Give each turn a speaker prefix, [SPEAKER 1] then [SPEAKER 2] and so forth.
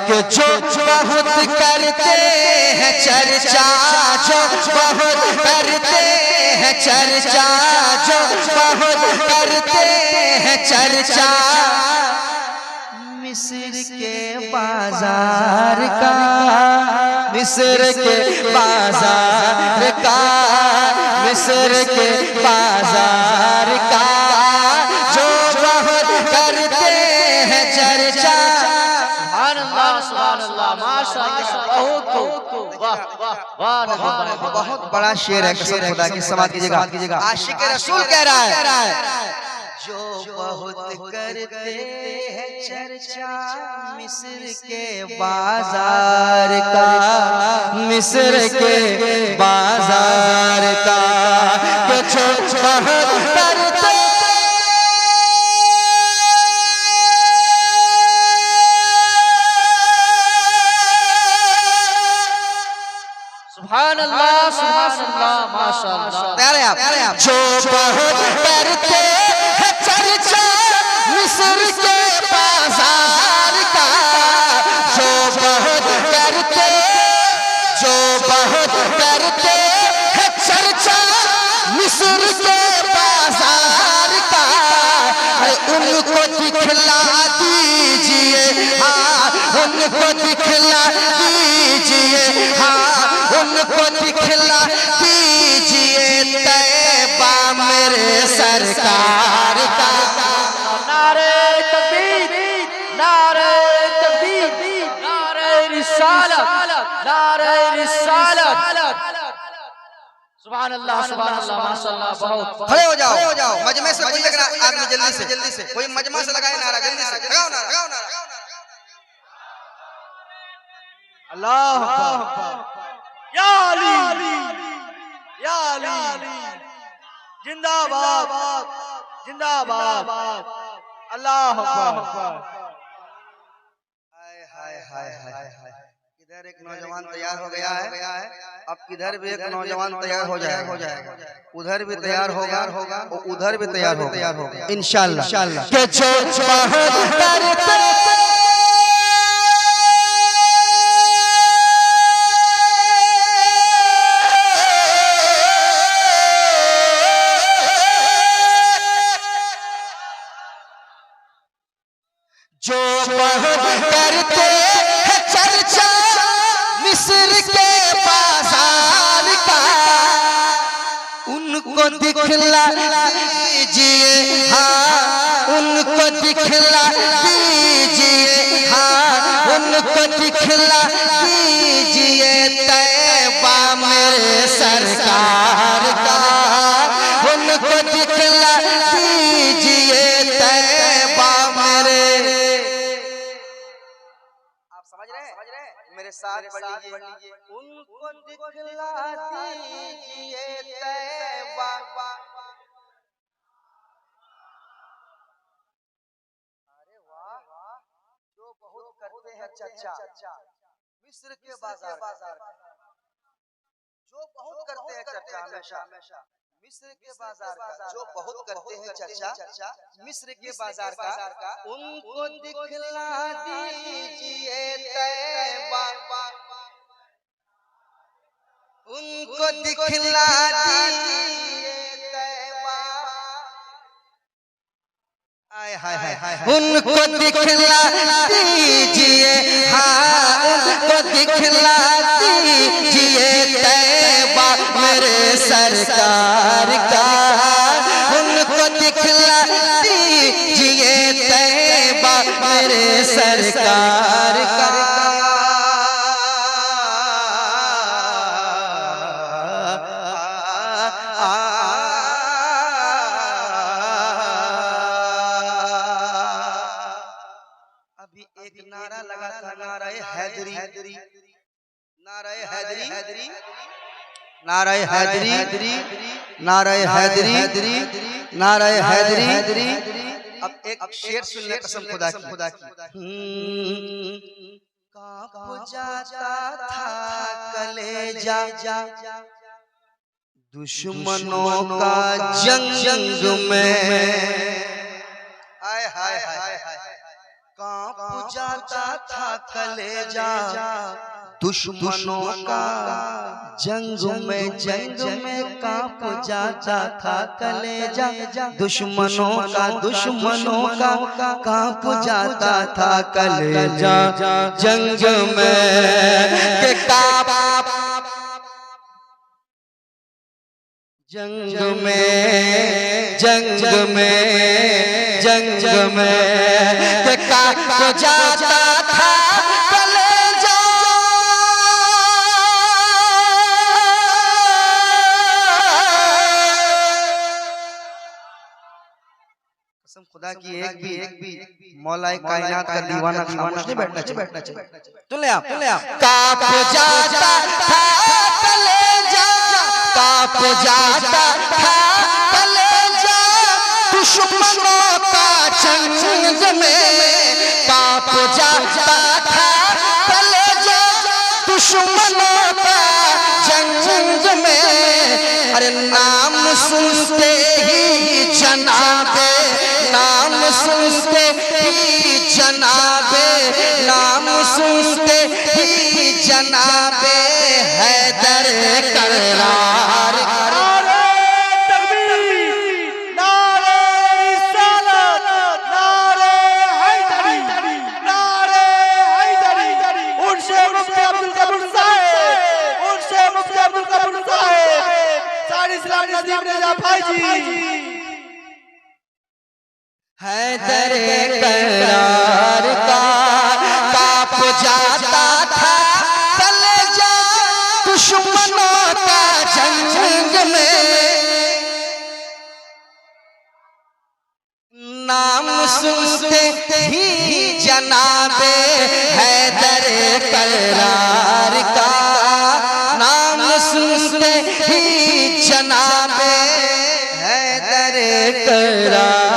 [SPEAKER 1] कि जो बहुत करते हैं चर्चा, जो बहुत करते हैं चर्चा, जो बहुत करते हैं चर्चा, मिस्र के बाजार का, मिस्र के बाजार का, मिस्र के बाजार का, जो बहुत करते हैं चर्चा। बहुत बड़ा शेर है, कसम खुदा की, समाज कीजिएगा। आशिक रसूल कह रहा है, जो बहुत करते हैं चर्चा, मिस्र के बाजार का, मिस्र के बाजार का, जो बहुत करते। सुभान अल्लाह, सुभान अल्लाह, माशाअल्लाह। तैयार है आप? जो बहुत करते हैं चर्चा, मिस्र के बाजार का, जो बहुत करते, जो बहुत करते हैं चर्चा, मिस्र के बाजार का, उनको दिखला दीजिए, हाँ उनको दिखला दीजिए, हाँ उनको दिखला दीजिए तैबा मेरे सरकार का। नारे तकबीर, नारे तकबीर, नारे रिसालत, नारे रिसालत। सुभान अल्लाह, सुभान अल्लाह, माशाअल्लाह। बहुत खड़े हो जाओ, मजमे से कोई लग रहा आदमी, जल्दी से कोई मजमा से लगाए नारा, जल्दी से लगाओ नारा, लगाओ नारा। अल्लाह अकबर, या अली, या अली, जिंदाबाद, जिंदाबाद, अल्लाह अकबर। हाय हाय हाय हाय हाय। इधर एक नौजवान तैयार हो गया है, अब इधर भी एक नौजवान तैयार हो जाएगा, उधर भी तैयार होगा, और उधर भी तैयार होगा इंशाअल्लाह। के जो बहुत करते, जो बहुत करते हैं चर्चा, मिस्र के बाजार का, उनको दिखला दीजिए, हाँ उनको दिखला दीजिए, हाँ उनको दिखला दीजिए तैबा मेरे सरकार का, उनको दिखला दीजिए तैबा मेरे। मेरे साथ पढ़िए, उनको दिखला दीजिए तैबा। अरे वाह, जो बहुत करते हैं चर्चा, मिस्र के बाजार, जो बहुत करते हैं चर्चा हमेशा, मिस्र के बाजार का, जो बहुत करते हैं चर्चा, मिस्र के बाजार का, उनको दिखला दीजिए तैबा, उनको दिखला दीजिए तैबा। हाय हाय हाय, उनको दिखला दीजिए, हाँ उनको दिखला दीजिए तैबा मेरे सरकार का, उनको दिखला दीजिए तैबा मेरे सरकार का। अभी एक नारा लगा था, नाराए हैदरी, नाराए हैदरी, नाराए हैदरी, नाराए हैदरी, नाराए हैदरी। अब एक शेर सुन ले, कसम खुदा की। कांप जाता था कलेजा दुश्मनों का जंग में, हाय हाय हाय, कांप
[SPEAKER 2] कांप जाता था कलेजा दुश्मनों का, जंग में कांप जाता था कलेजा दुश्मनों का कांप जाता था कलेजा जंग में के कांप जंग में के कांप जाता था कलेजा कसम खुदा की एक भी मौला कायनात का दीवाना खामोश नहीं बैठना चाहिए। चले आप कांप जाता था कलेजा, कांप जाता था कलेजा दुश्मनों का जंग में, कांप जाता था कलेजा दुश्मनों का जंग में। अरे नाम सुनते ही जनाबे, नाम सुनते ही जनाबे, नाम सुनते ही जनाबे हैदर करार।
[SPEAKER 1] नारे तकबीर, नारे रिसालत, नारे हैदरी, नारे हैदरी। उनसे मुफ्ती अब्दुल कबूर साहब, उनसे मुफ्ती अब्दुल कबूर साहब, सारी इस्लाम नजीब रजा भाई जी।
[SPEAKER 2] हैदर करार का कांप जाता था कलेजा दुश्मनों का जंग में। नाम सुनते ही जनाबे हैदर करार का, नाम सुनते ही जनाबे हैदर करार